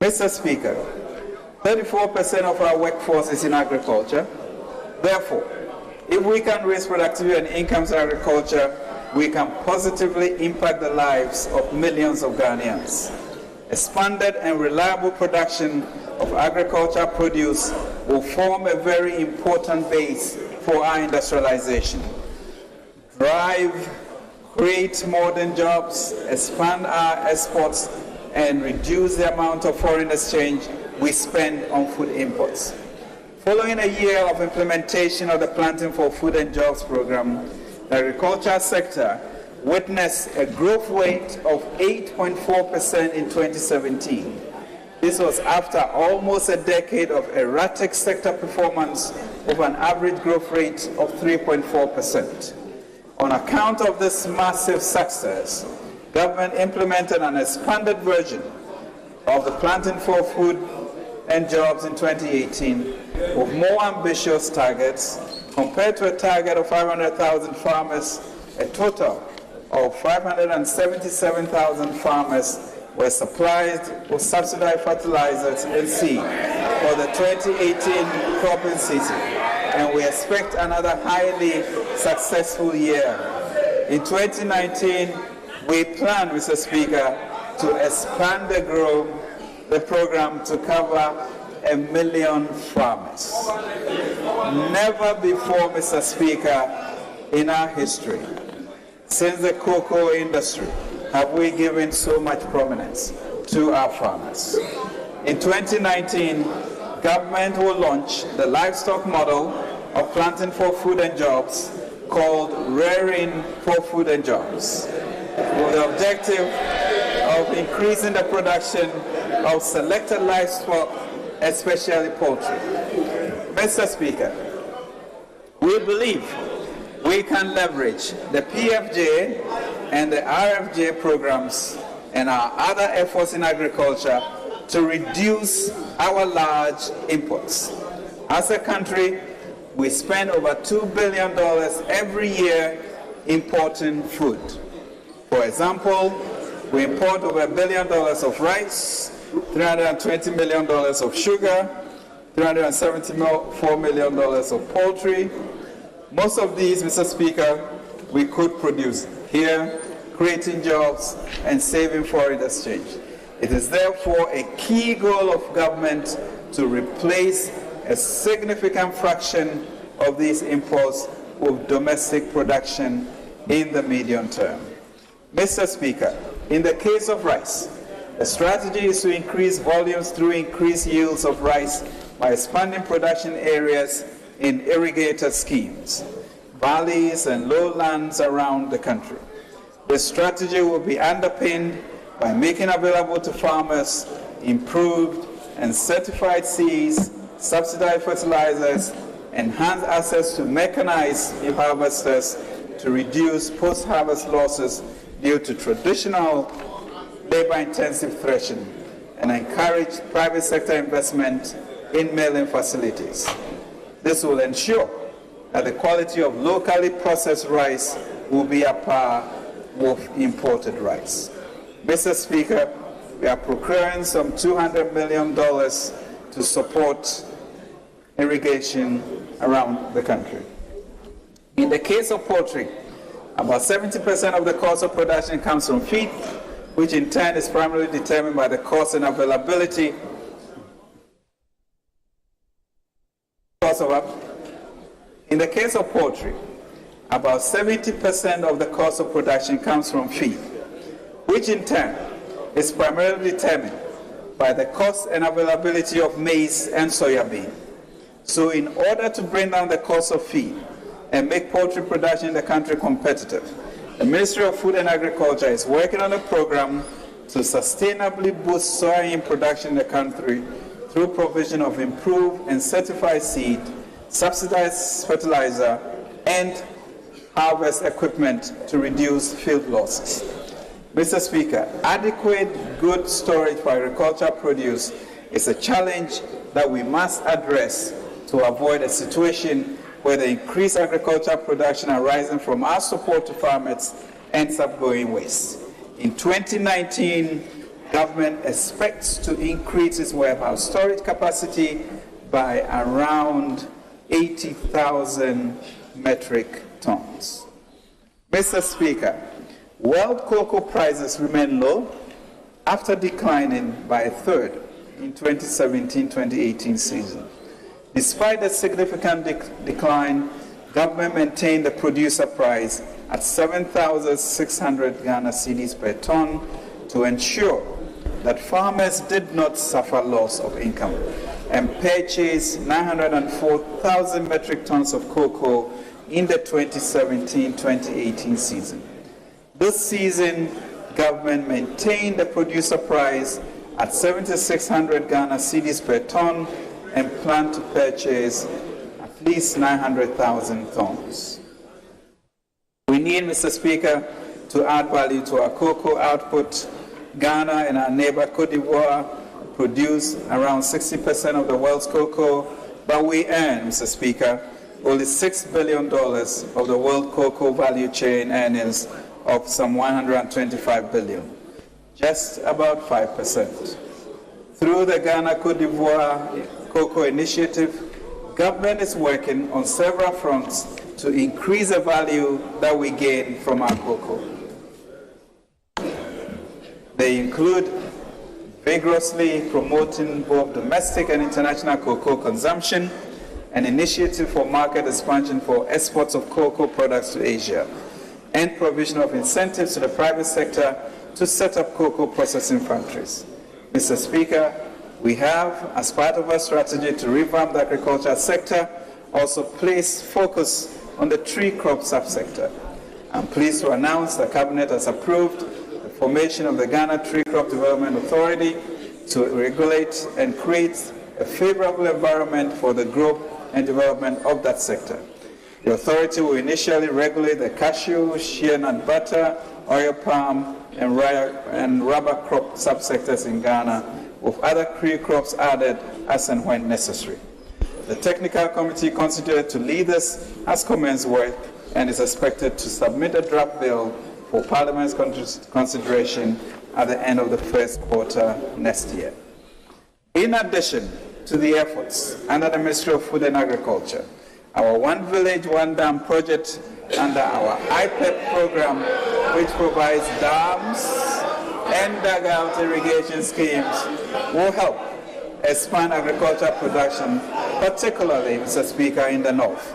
Mr. Speaker, 34% of our workforce is in agriculture. Therefore, if we can raise productivity and incomes in agriculture, we can positively impact the lives of millions of Ghanaians. Expanded and reliable production of agricultural produce will form a very important base for our industrialization. Create modern jobs, expand our exports, and reduce the amount of foreign exchange we spend on food imports. Following a year of implementation of the Planting for Food and Jobs program, the agricultural sector witnessed a growth rate of 8.4% in 2017. This was after almost a decade of erratic sector performance of an average growth rate of 3.4%. On account of this massive success, government implemented an expanded version of the Planting for Food and Jobs in 2018 with more ambitious targets. Compared to a target of 500,000 farmers, a total of 577,000 farmers were supplied with subsidized fertilizers and seed for the 2018 cropping season, and we expect another highly successful year. In 2019, we plan, Mr. Speaker, to expand the program to cover 1 million farmers. Never before, Mr. Speaker, in our history, since the cocoa industry, have we given so much prominence to our farmers. In 2019, government will launch the livestock model of Planting for Food and Jobs called Rearing for Food and Jobs, with the objective of increasing the production of selected livestock, especially poultry. Mr. Speaker, we believe we can leverage the PFJ and the RFJ programs and our other efforts in agriculture to reduce our large imports. As a country, we spend over $2 billion every year importing food. For example, we import over $1 billion of rice, $320 million of sugar, $374 million of poultry. Most of these, Mr. Speaker, we could produce here, creating jobs and saving foreign exchange. It is therefore a key goal of government to replace a significant fraction of these imports with domestic production in the medium term. Mr. Speaker, in the case of rice, the strategy is to increase volumes through increased yields of rice by expanding production areas in irrigated schemes, valleys and lowlands around the country. This strategy will be underpinned by making available to farmers improved and certified seeds, subsidized fertilizers, enhanced access to mechanized harvesters to reduce post-harvest losses due to traditional labor-intensive threshing, and encourage private sector investment in milling facilities. This will ensure that the quality of locally processed rice will be at par with imported rice. Mr. Speaker, we are procuring some $200 million to support irrigation around the country. In the case of poultry, about 70% of the cost of production comes from feed, which in turn is primarily determined by the cost and availability In the case of poultry, about 70% of the cost of production comes from feed, which in turn is primarily determined by the cost and availability of maize and soya bean. So in order to bring down the cost of feed and make poultry production in the country competitive, the Ministry of Food and Agriculture is working on a program to sustainably boost soya production in the country through provision of improved and certified seed, subsidized fertilizer, and harvest equipment to reduce field losses. Mr. Speaker, adequate good storage for agricultural produce is a challenge that we must address to avoid a situation where the increased agricultural production arising from our support to farmers ends up going waste. In 2019, government expects to increase its warehouse storage capacity by around 80,000 metric tons. Mr. Speaker, world cocoa prices remain low after declining by a third in 2017-2018 season. Despite a significant decline, government maintained the producer price at 7,600 Ghana cedis per ton to ensure that farmers did not suffer loss of income and purchased 904,000 metric tons of cocoa in the 2017-2018 season. This season, government maintained the producer price at 7,600 Ghana cedis per ton and plan to purchase at least 900,000 tons. We need, Mr. Speaker, to add value to our cocoa output. Ghana and our neighbor Cote d'Ivoire produce around 60% of the world's cocoa, but we earn, Mr. Speaker, only $6 billion of the world cocoa value chain earnings of some $125 billion, just about 5%. Through the Ghana Cote d'Ivoire Cocoa Initiative, government is working on several fronts to increase the value that we gain from our cocoa. They include vigorously promoting both domestic and international cocoa consumption, an initiative for market expansion for exports of cocoa products to Asia, and provision of incentives to the private sector to set up cocoa processing factories. Mr. Speaker, we have, as part of our strategy to revamp the agricultural sector, also placed focus on the tree crop subsector. I'm pleased to announce the Cabinet has approved the formation of the Ghana Tree Crop Development Authority to regulate and create a favorable environment for the growth and development of that sector. The authority will initially regulate the cashew, shea nut butter, oil palm, and rubber crop subsectors in Ghana, with other tree crops added as and when necessary. The technical committee constituted to lead this has commenced work and is expected to submit a draft bill for Parliament's consideration at the end of the first quarter next year. In addition to the efforts under the Ministry of Food and Agriculture, our One Village, One Dam project under our IPEP program, which provides dams and dugout irrigation schemes, will help expand agricultural production, particularly, Mr. Speaker, in the north.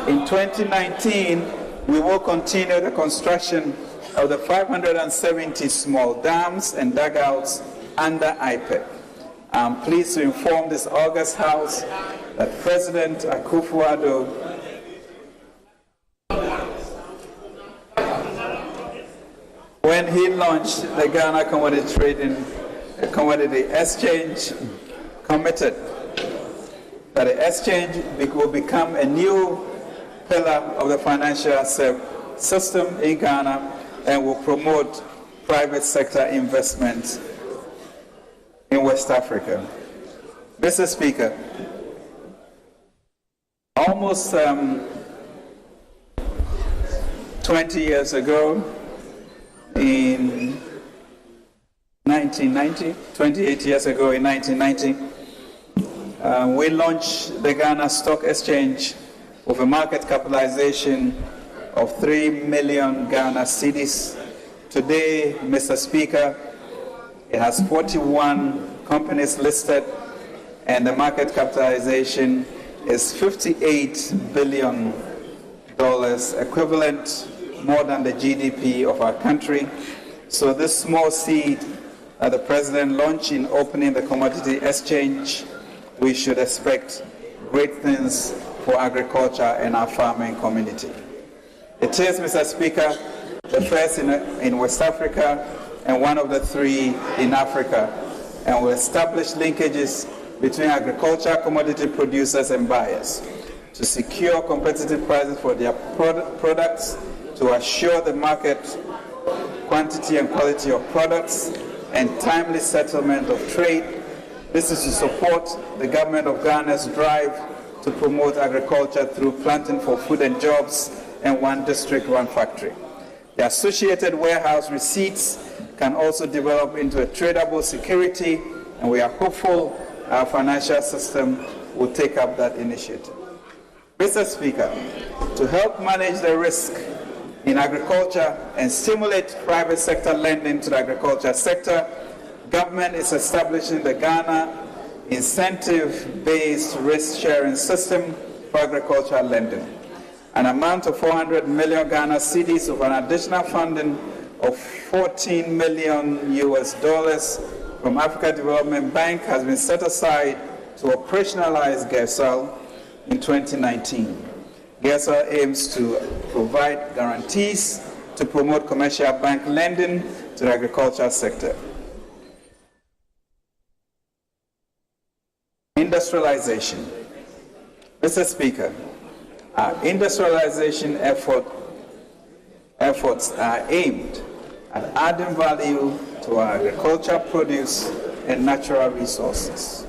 In 2019, we will continue the construction of the 570 small dams and dugouts under IPEP. I'm pleased to inform this August House that President Akufo-Addo when he launched the Ghana Commodity Exchange, committed that the exchange will become a new pillar of the financial system in Ghana and will promote private sector investment in West Africa. Mr. Speaker, almost 20 years ago, in 1990, 28 years ago in 1990, we launched the Ghana Stock Exchange with a market capitalization of 3 million Ghana cedis. Today, Mr. Speaker, it has 41 companies listed and the market capitalization is $58 billion, equivalent more than the GDP of our country. So this small seed that the President launched in opening the commodity exchange, we should expect great things for agriculture and our farming community. It is, Mr. Speaker, the first in West Africa and one of the 3 in Africa, and will establish linkages between agricultural commodity producers and buyers to secure competitive prices for their products, to assure the market quantity and quality of products, and timely settlement of trade. This is to support the government of Ghana's drive to promote agriculture through planting for food and jobs and one district, one factory. The associated warehouse receipts can also develop into a tradable security, and we are hopeful our financial system will take up that initiative. Mr. Speaker, to help manage the risk in agriculture and stimulate private sector lending to the agriculture sector, government is establishing the Ghana Incentive-Based Risk-Sharing System for Agricultural Lending. An amount of 400 million Ghana cedis of an additional funding of $14 million from Africa Development Bank has been set aside to operationalize GERSAL in 2019. GERSAL aims to provide guarantees to promote commercial bank lending to the agricultural sector. Industrialization. Mr. Speaker, our industrialization efforts are aimed at adding value to our agricultural produce and natural resources,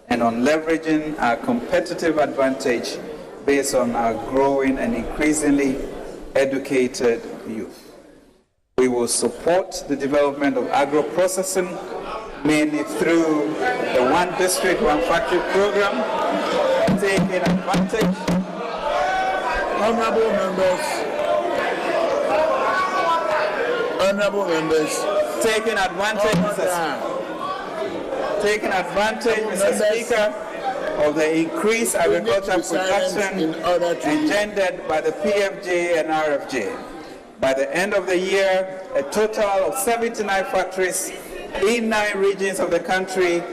and on leveraging our competitive advantage based on our growing and increasingly educated youth. We will support the development of agro-processing, mainly through the One District, One Factory program, taking advantage. Honorable members, Taking advantage, Mr. Speaker, of the increased agricultural production engendered by the PFJ and RFJ. By the end of the year, a total of 79 factories in 9 regions of the country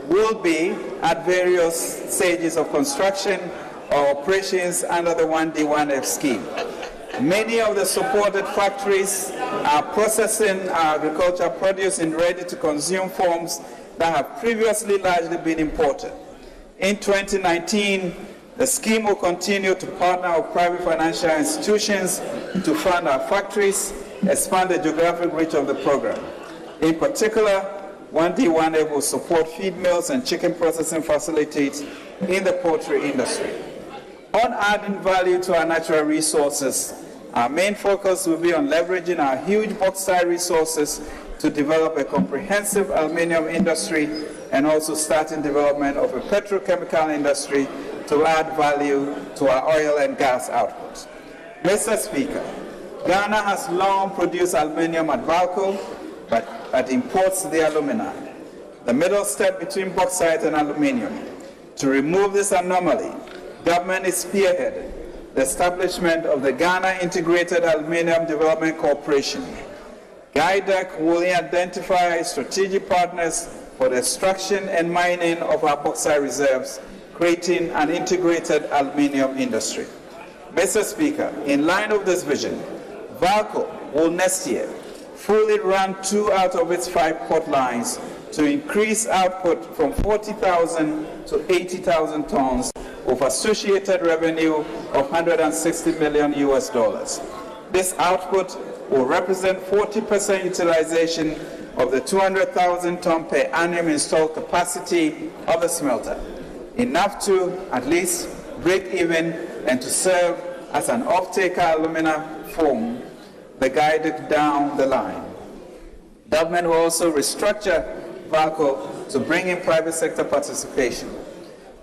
will be at various stages of construction or operations under the 1D1F scheme. Many of the supported factories are processing our agricultural produce in ready-to-consume forms that have previously largely been imported. In 2019, the scheme will continue to partner with private financial institutions to fund our factories, expand the geographic reach of the program. In particular, 1D1F will support feed mills and chicken processing facilities in the poultry industry. On adding value to our natural resources, our main focus will be on leveraging our huge bauxite resources to develop a comprehensive aluminium industry and also starting development of a petrochemical industry to add value to our oil and gas output. Mr. Speaker, Ghana has long produced aluminium at Valco, but imports the alumina, the middle step between bauxite and aluminium. To remove this anomaly, government is spearheading the establishment of the Ghana Integrated Aluminium Development Corporation. GIDEC will identify strategic partners for the extraction and mining of our bauxite reserves, creating an integrated aluminium industry. Mr. Speaker, in line with this vision, Valco will next year fully run 2 out of its 5 port lines to increase output from 40,000 to 80,000 tons with associated revenue of $160 million. This output will represent 40% utilization of the 200,000 ton per annum installed capacity of the smelter, enough to at least break even and to serve as an off-taker alumina foam the guided down the line. Government will also restructure Valco to bring in private sector participation.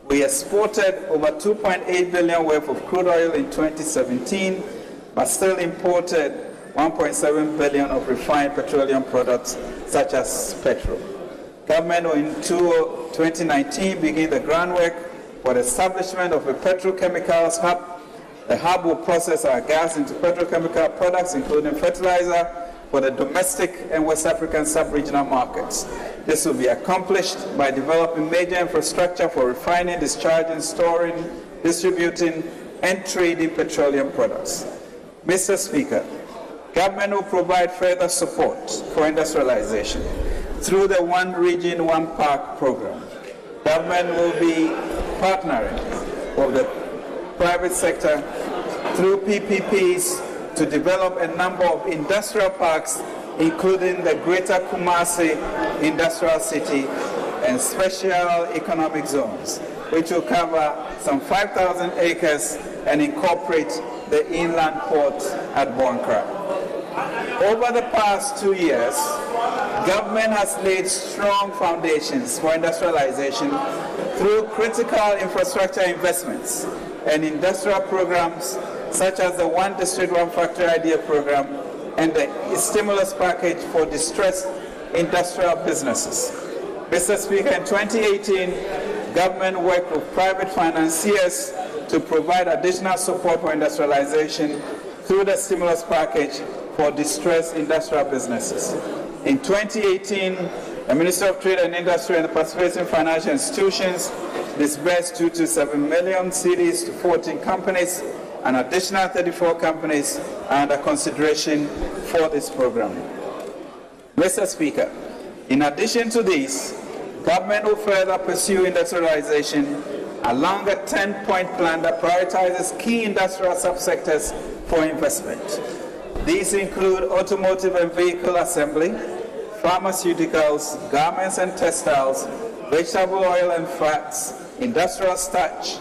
We exported over 2.8 billion worth of crude oil in 2017, but still imported 1.7 billion of refined petroleum products such as petrol. Government will in 2019 begin the groundwork for the establishment of a petrochemicals hub. The hub will process our gas into petrochemical products, including fertilizer, for the domestic and West African sub-regional markets. This will be accomplished by developing major infrastructure for refining, discharging, storing, distributing, and trading petroleum products. Mr. Speaker, government will provide further support for industrialization through the One Region, One Park program. Government will be partnering with the private sector through PPPs to develop a number of industrial parks, including the Greater Kumasi Industrial City and Special Economic Zones, which will cover some 5,000 acres and incorporate the inland port at Bonkra. Over the past 2 years, government has laid strong foundations for industrialization through critical infrastructure investments and industrial programs such as the One District, One Factory Idea program and the stimulus package for distressed industrial businesses. Mr. Speaker, in 2018, government worked with private financiers to provide additional support for industrialization through the stimulus package for distressed industrial businesses. In 2018, the Ministry of Trade and Industry and the participating financial institutions disbursed 227 million cedis to 14 companies. An additional 34 companies are under consideration for this program. Mr. Speaker, in addition to these, government will further pursue industrialization along a 10-point plan that prioritizes key industrial subsectors for investment. These include automotive and vehicle assembly, pharmaceuticals, garments and textiles, vegetable oil and fats, industrial starch,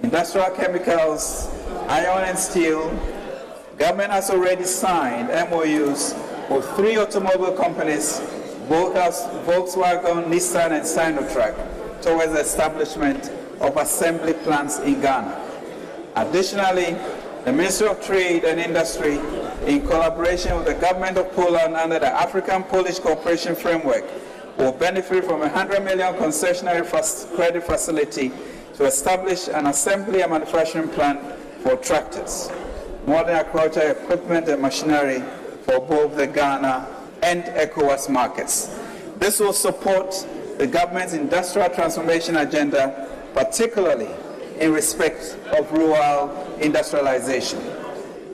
industrial chemicals, iron and steel. Government has already signed MOUs with 3 automobile companies, Volkswagen, Nissan and Sinotruk, towards the establishment of assembly plants in Ghana. Additionally, the Ministry of Trade and Industry, in collaboration with the Government of Poland under the African-Polish Cooperation Framework, will benefit from a 100 million concessionary credit facility to establish an assembly and manufacturing plant for tractors, modern agricultural equipment and machinery for both the Ghana and ECOWAS markets. This will support the government's industrial transformation agenda, particularly in respect of rural industrialization.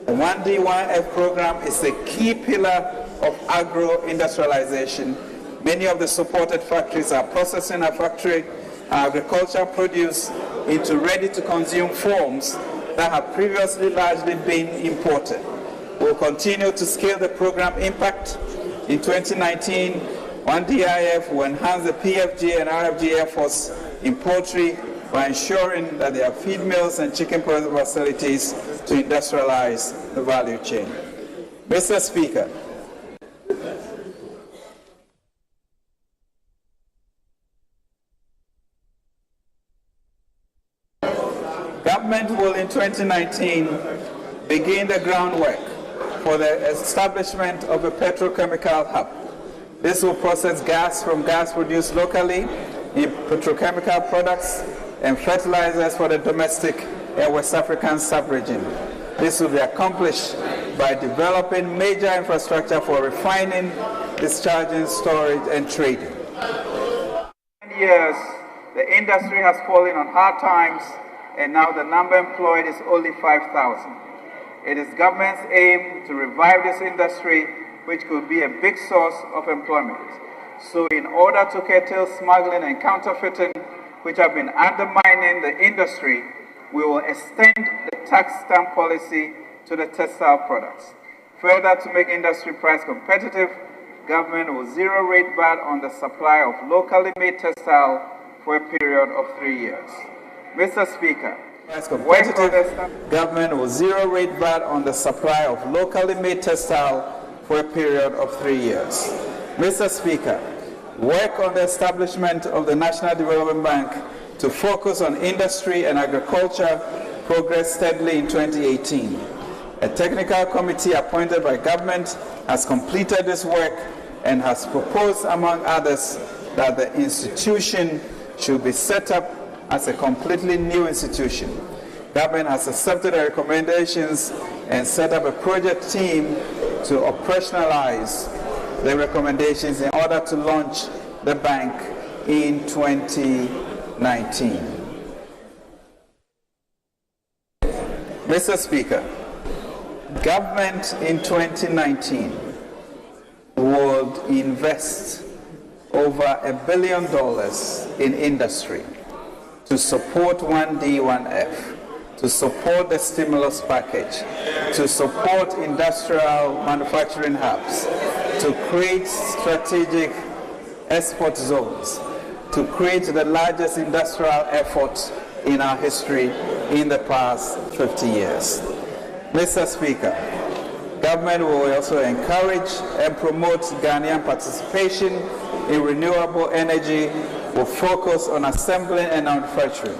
The 1D1F program is a key pillar of agro-industrialization. Many of the supported factories are processing agricultural produce into ready-to-consume forms that have previously largely been imported. We'll continue to scale the program impact. In 2019, 1DIF will enhance the PFG and RFG efforts in poultry by ensuring that there are feed mills and chicken processing facilities to industrialize the value chain. Mr. Speaker, government will in 2019 begin the groundwork for the establishment of a petrochemical hub. This will process gas from gas produced locally in petrochemical products and fertilizers for the domestic and West African sub-region. This will be accomplished by developing major infrastructure for refining, discharging, storage, and trading. In years, the industry has fallen on hard times, and now the number employed is only 5,000. It is government's aim to revive this industry, which could be a big source of employment. So in order to curtail smuggling and counterfeiting, which have been undermining the industry, we will extend the tax stamp policy to the textile products. Further, to make industry price competitive, government will zero-rate VAT on the supply of locally made textile for a period of 3 years. Mr. Speaker, government will zero-rate VAT on the supply of locally made textile for a period of 3 years. Mr. Speaker, work on the establishment of the National Development Bank to focus on industry and agriculture progressed steadily in 2018. A technical committee appointed by government has completed this work and has proposed, among others, that the institution should be set up as a completely new institution. Government has accepted the recommendations and set up a project team to operationalize the recommendations in order to launch the bank in 2019. Mr. Speaker, government in 2019 would invest over $1 billion in industry to support 1D1F, to support the stimulus package, to support industrial manufacturing hubs, to create strategic export zones, to create the largest industrial effort in our history in the past 50 years. Mr. Speaker, government will also encourage and promote Ghanaian participation in renewable energy with focus on assembling and manufacturing.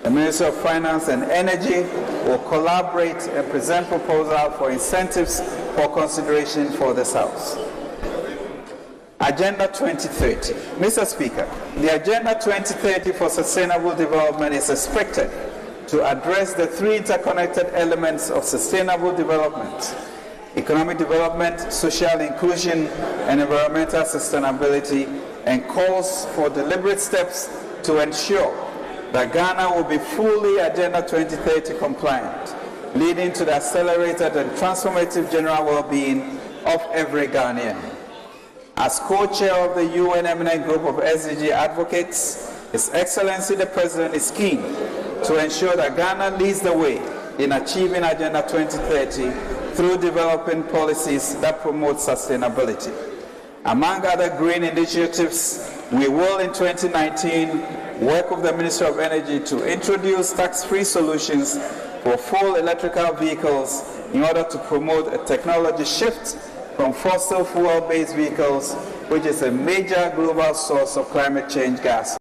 The Ministry of Finance and Energy will collaborate and present proposals for incentives for consideration for this House. Agenda 2030. Mr. Speaker, the Agenda 2030 for Sustainable Development is expected to address the three interconnected elements of sustainable development: economic development, social inclusion, and environmental sustainability, and calls for deliberate steps to ensure that Ghana will be fully Agenda 2030 compliant, leading to the accelerated and transformative general well-being of every Ghanaian. As co-chair of the UN Eminent Group of SDG advocates, His Excellency the President is keen to ensure that Ghana leads the way in achieving Agenda 2030 through developing policies that promote sustainability. Among other green initiatives, we will in 2019 work with the Ministry of Energy to introduce tax-free solutions for full electrical vehicles in order to promote a technology shift from fossil fuel-based vehicles, which is a major global source of climate change gas.